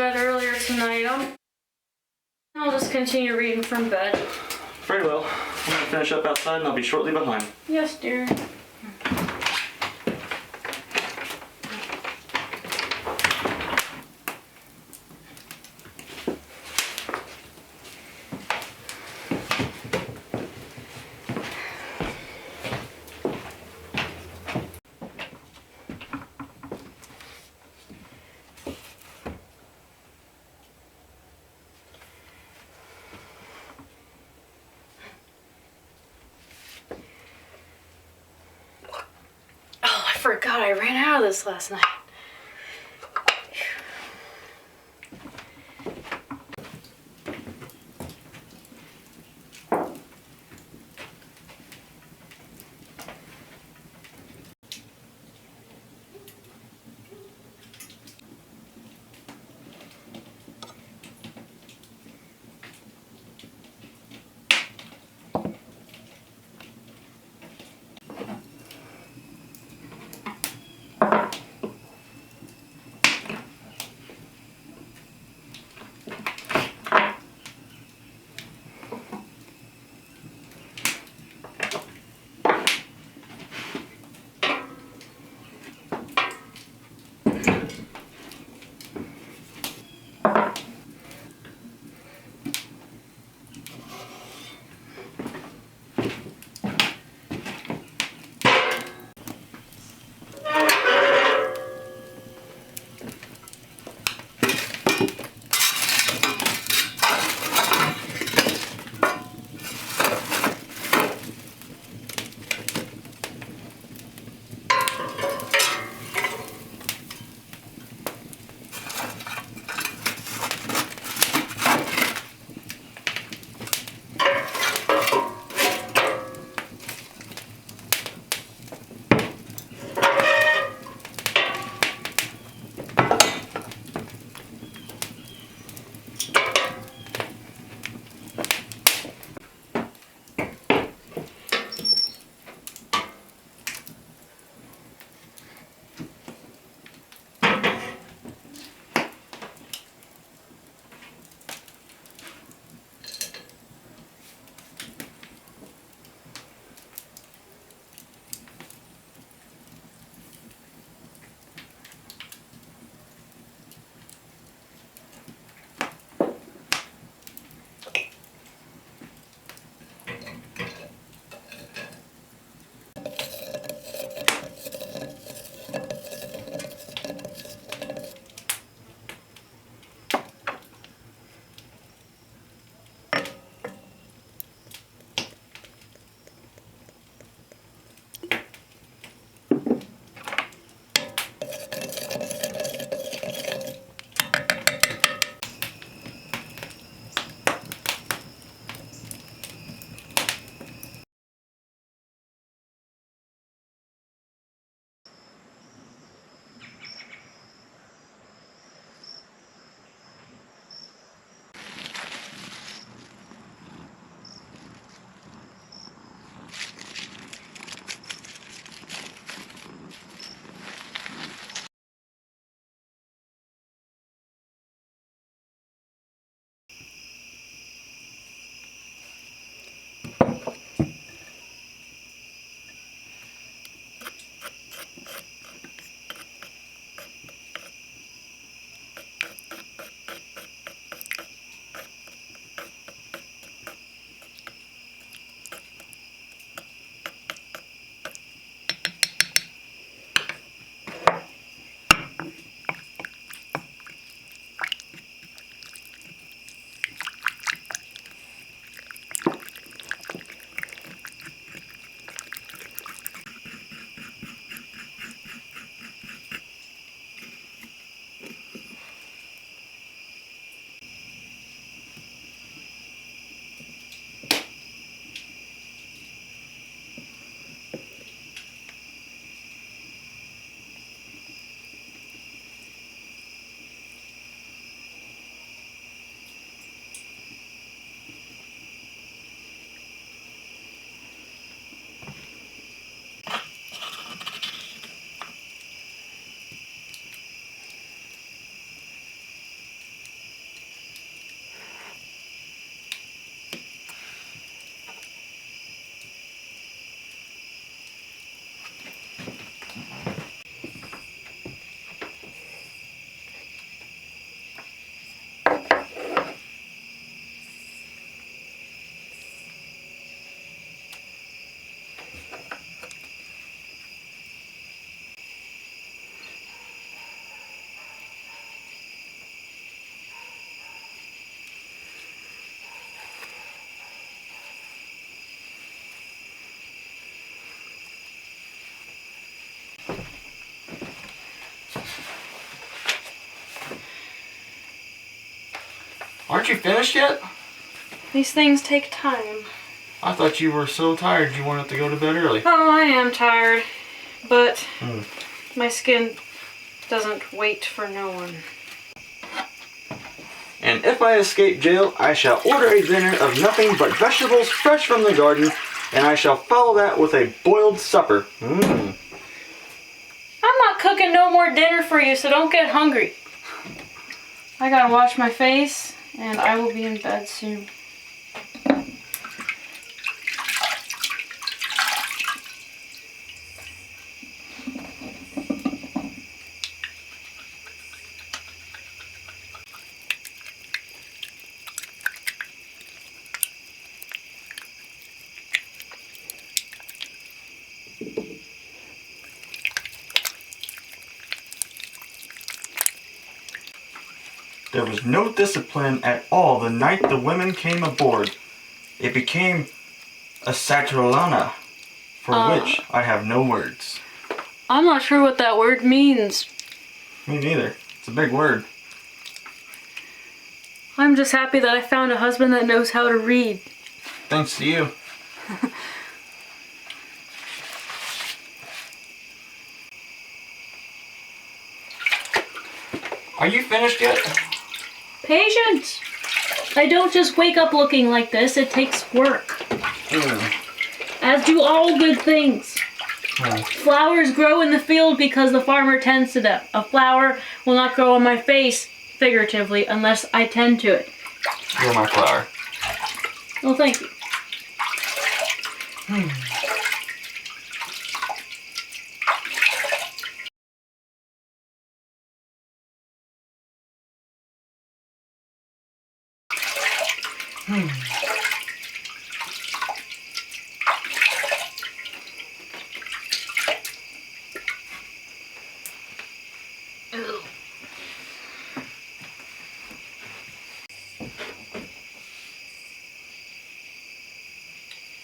bed earlier tonight. I'll just continue reading from bed. Very well. I'm gonna finish up outside and I'll be shortly behind. Yes, dear. I forgot I ran out of this last night. Aren't you finished yet? These things take time. I thought you were so tired you wanted to go to bed early. Oh, I am tired, but my skin doesn't wait for no one. And if I escape jail, I shall order a dinner of nothing but vegetables fresh from the garden, and I shall follow that with a boiled supper. I'm not cooking no more dinner for you, so don't get hungry. I gotta wash my face, and I will be in bed soon. There was no discipline at all the night the women came aboard. It became a saturalana, for which I have no words. I'm not sure what that word means. Me neither. It's a big word. I'm just happy that I found a husband that knows how to read. Thanks to you. Are you finished yet? Patience! I don't just wake up looking like this, it takes work. As do all good things. Flowers grow in the field because the farmer tends to them. A flower will not grow on my face, figuratively, unless I tend to it. You're my flower. Well, thank you.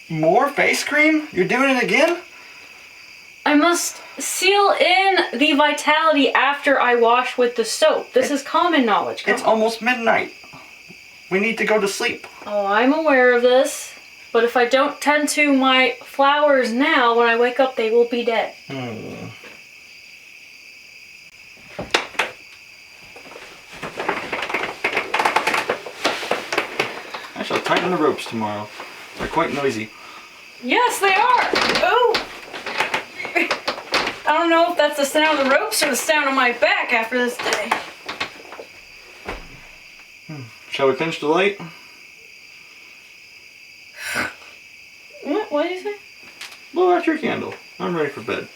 More face cream? You're doing it again? I must seal in the vitality after I wash with the soap. This is common knowledge. It's almost midnight. We need to go to sleep. Oh, I'm aware of this. But if I don't tend to my flowers now, when I wake up, they will be dead. I shall tighten the ropes tomorrow. They're quite noisy. Yes, they are. Oh! I don't know if that's the sound of the ropes or the sound of my back after this day. Shall we finish the light? What? What did you say? Blow out your candle. I'm ready for bed.